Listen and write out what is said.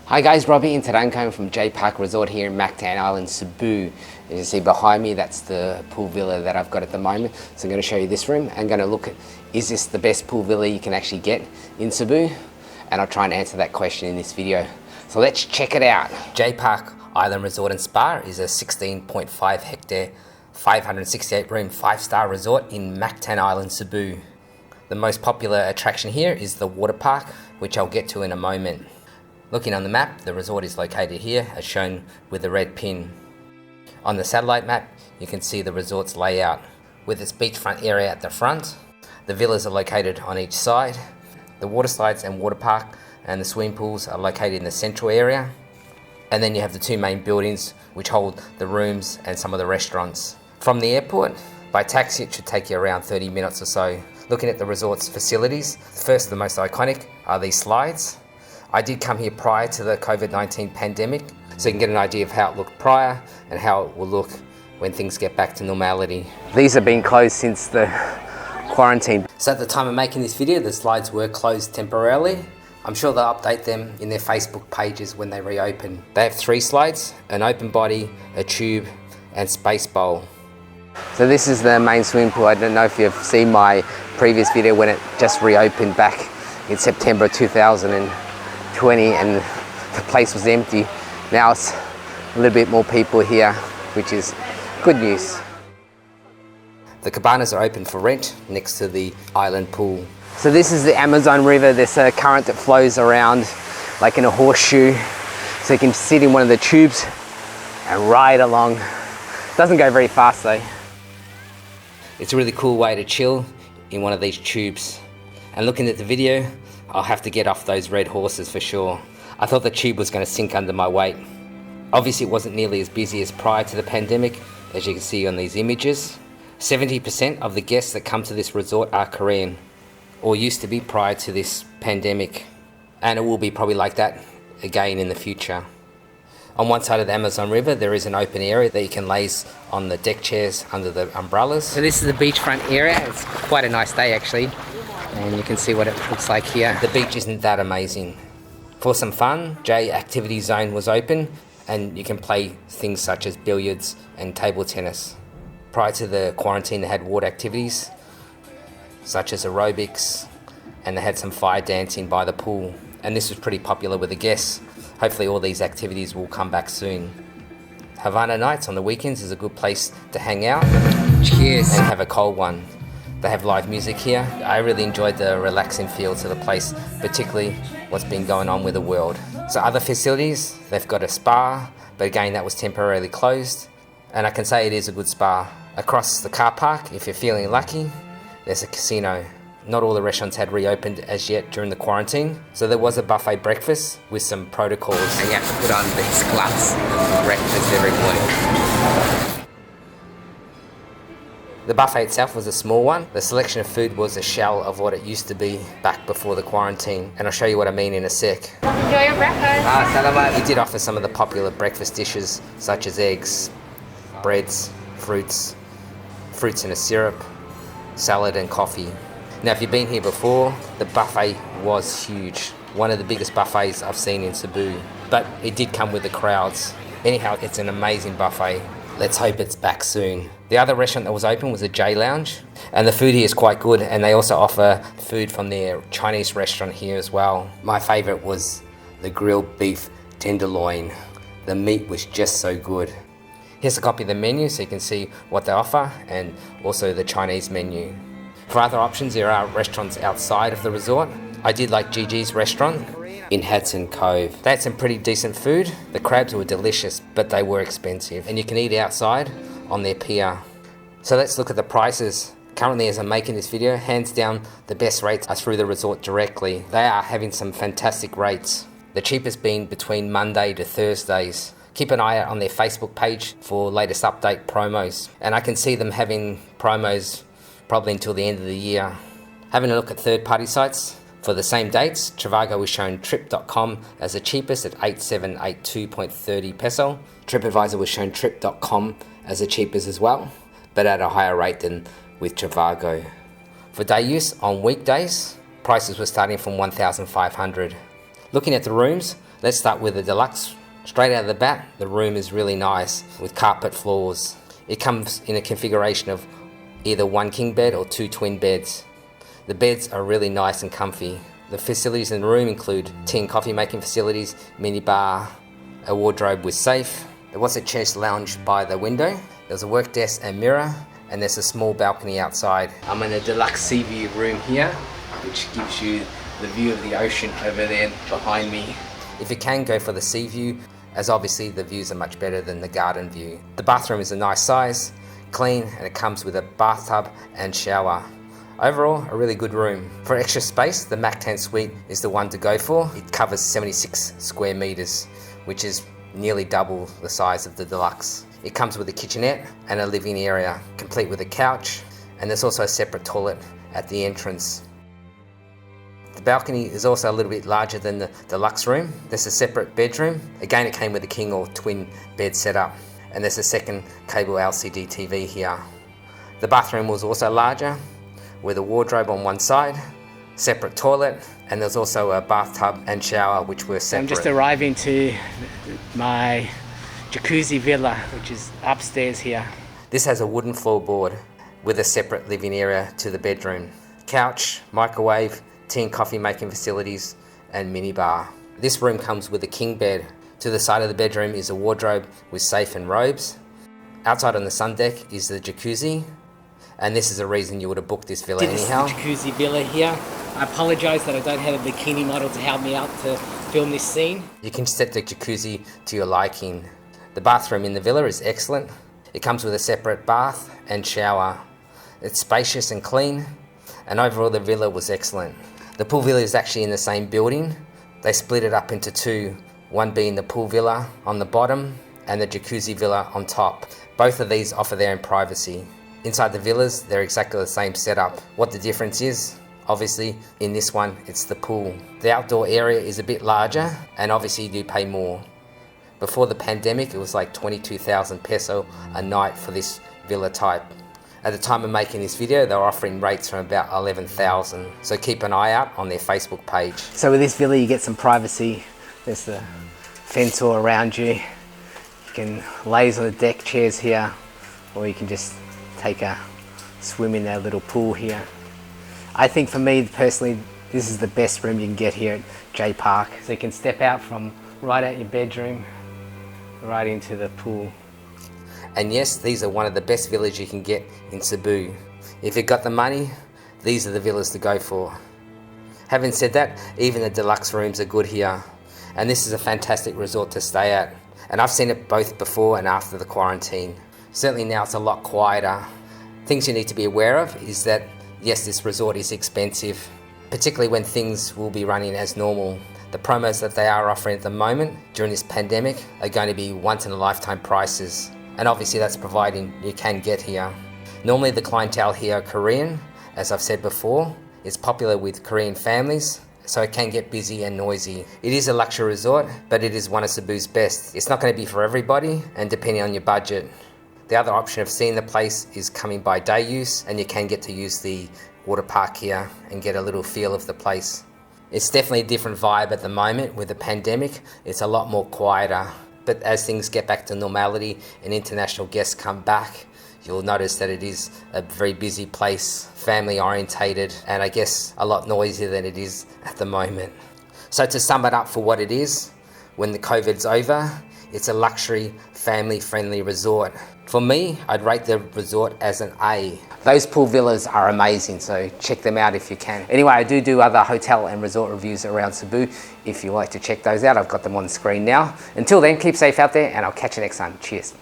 Hi guys, Robbie, and today I'm coming from Jpark Resort here in Mactan Island, Cebu. As you see behind me, that's the pool villa that I've got at the moment. So I'm going to show you this room. I'm going to look at, is this the best pool villa you can actually get in Cebu? And I'll try and answer that question in this video. So let's check it out. Jpark Island Resort and Spa is a 16.5 hectare, 568 room, 5-star resort in Mactan Island, Cebu. The most popular attraction here is the water park, which I'll get to in a moment. Looking on the map, the resort is located here, as shown with the red pin. On the satellite map, you can see the resort's layout, with its beachfront area at the front. The villas are located on each side. The water slides and water park and the swimming pools are located in the central area. And then you have the two main buildings, which hold the rooms and some of the restaurants. From the airport, by taxi it should take you around 30 minutes or so. Looking at the resort's facilities, first, the most iconic are these slides. I did come here prior to the COVID-19 pandemic, so you can get an idea of how it looked prior and how it will look when things get back to normality. These have been closed since the quarantine. So at the time of making this video, the slides were closed temporarily. I'm sure they'll update them in their Facebook pages when they reopen. They have 3 slides, an open body, a tube, and space bowl. So this is the main swimming pool. I don't know if you've seen my previous video when it just reopened back in September 2020 and the place was empty. Now it's a little bit more people here, which is good news. The cabanas are open for rent next to the island pool. So this is the Amazon River. There's a current that flows around like in a horseshoe. So you can sit in one of the tubes and ride along. Doesn't go very fast though. It's a really cool way to chill in one of these tubes. And looking at the video, I'll have to get off those red horses for sure. I thought the tube was going to sink under my weight. Obviously it wasn't nearly as busy as prior to the pandemic, as you can see on these images. 70% of the guests that come to this resort are Korean, or used to be prior to this pandemic. And it will be probably like that again in the future. On one side of the Amazon River, there is an open area that you can laze on the deck chairs under the umbrellas. So this is the beachfront area. It's quite a nice day actually. And you can see what it looks like here. The beach isn't that amazing. For some fun, J Activity Zone was open and you can play things such as billiards and table tennis. Prior to the quarantine, they had water activities such as aerobics, and they had some fire dancing by the pool. And this was pretty popular with the guests. Hopefully all these activities will come back soon. Havana nights on the weekends is a good place to hang out. Cheers. And have a cold one. They have live music here. I really enjoyed the relaxing feel to the place, particularly what's been going on with the world. So other facilities, they've got a spa, but again that was temporarily closed. And I can say it is a good spa. Across the car park, if you're feeling lucky, there's a casino. Not all the restaurants had reopened as yet during the quarantine, so there was a buffet breakfast with some protocols. And you have to put on these gloves for breakfast every morning. The buffet itself was a small one. The selection of food was a shell of what it used to be back before the quarantine, and I'll show you what I mean in a sec. Enjoy your breakfast. He did offer some of the popular breakfast dishes such as eggs, breads, fruits in a syrup, salad and coffee. Now if you've been here before, the buffet was huge. One of the biggest buffets I've seen in Cebu, but it did come with the crowds. Anyhow, it's an amazing buffet. Let's hope it's back soon. The other restaurant that was open was a J Lounge, and the food here is quite good, and they also offer food from their Chinese restaurant here as well. My favorite was the grilled beef tenderloin. The meat was just so good. Here's a copy of the menu so you can see what they offer, and also the Chinese menu. For other options, there are restaurants outside of the resort. I did like Gigi's restaurant in Hudson Cove. They had some pretty decent food. The crabs were delicious, but they were expensive. And you can eat outside on their pier. So let's look at the prices. Currently, as I'm making this video, hands down, the best rates are through the resort directly. They are having some fantastic rates. The cheapest being between Monday to Thursdays. Keep an eye out on their Facebook page for latest update promos. And I can see them having promos probably until the end of the year. Having a look at third-party sites, for the same dates, Trivago was shown trip.com as the cheapest at 8782.30 peso. TripAdvisor was shown trip.com as the cheapest as well, but at a higher rate than with Trivago. For day use on weekdays, prices were starting from 1,500. Looking at the rooms, Let's start with the Deluxe. Straight out of the bat, the room is really nice with carpet floors. It comes in a configuration of either one king bed or two twin beds. The beds are really nice and comfy. The facilities in the room include tea and coffee making facilities, mini bar, a wardrobe with safe. There was a chest lounge by the window. There's a work desk and mirror, and there's a small balcony outside. I'm in a Deluxe sea view room here, which gives you the view of the ocean over there behind me. If you can, go for the sea view, as obviously the views are much better than the garden view. The bathroom is a nice size, clean, and it comes with a bathtub and shower. Overall, a really good room. For extra space, the Mactan suite is the one to go for. It covers 76 square meters, which is nearly double the size of the Deluxe. It comes with a kitchenette and a living area, complete with a couch, and there's also a separate toilet at the entrance. The balcony is also a little bit larger than the Deluxe room. There's a separate bedroom. Again, it came with a king or twin bed setup, and there's a second cable LCD TV here. The bathroom was also larger, with a wardrobe on one side, separate toilet, and there's also a bathtub and shower which were separate. I'm just arriving to my jacuzzi villa, which is upstairs here. This has a wooden floorboard with a separate living area to the bedroom. Couch, microwave, tea and coffee making facilities, and mini bar. This room comes with a king bed. To the side of the bedroom is a wardrobe with safe and robes. Outside on the sun deck is the jacuzzi, and this is the reason you would have booked this villa anyhow. This is the jacuzzi villa here. I apologise that I don't have a bikini model to help me out to film this scene. You can set the jacuzzi to your liking. The bathroom in the villa is excellent. It comes with a separate bath and shower. It's spacious and clean, and overall the villa was excellent. The pool villa is actually in the same building. They split it up into two, one being the pool villa on the bottom and the jacuzzi villa on top. Both of these offer their own privacy. Inside the villas, they're exactly the same setup. What the difference is, obviously, in this one, it's the pool. The outdoor area is a bit larger, and obviously you do pay more. Before the pandemic, it was like 22,000 peso a night for this villa type. At the time of making this video, they were offering rates from about 11,000. So keep an eye out on their Facebook page. So with this villa, you get some privacy. There's the fence all around you. You can laze on the deck chairs here, or you can just take a swim in their little pool here. I think for me personally, this is the best room you can get here at Jpark. So you can step out from right out your bedroom, right into the pool. And yes, these are one of the best villas you can get in Cebu. If you've got the money, these are the villas to go for. Having said that, even the Deluxe rooms are good here. And this is a fantastic resort to stay at. And I've seen it both before and after the quarantine. Certainly now it's a lot quieter. Things you need to be aware of is that, yes, this resort is expensive, particularly when things will be running as normal. The promos that they are offering at the moment during this pandemic are going to be once in a lifetime prices. And obviously that's providing you can get here. Normally the clientele here are Korean, as I've said before. It's popular with Korean families, so it can get busy and noisy. It is a luxury resort, but it is one of Cebu's best. It's not going to be for everybody, and depending on your budget. The other option of seeing the place is coming by day use, and you can get to use the water park here and get a little feel of the place. It's definitely a different vibe at the moment with the pandemic. It's a lot more quieter. But as things get back to normality and international guests come back, you'll notice that it is a very busy place, family orientated, and I guess a lot noisier than it is at the moment. So to sum it up for what it is, when the COVID's over, it's a luxury, family-friendly resort. For me, I'd rate the resort as an A. Those pool villas are amazing, so check them out if you can. Anyway, I do other hotel and resort reviews around Cebu. If you like to check those out, I've got them on the screen now. Until then, keep safe out there, and I'll catch you next time. Cheers.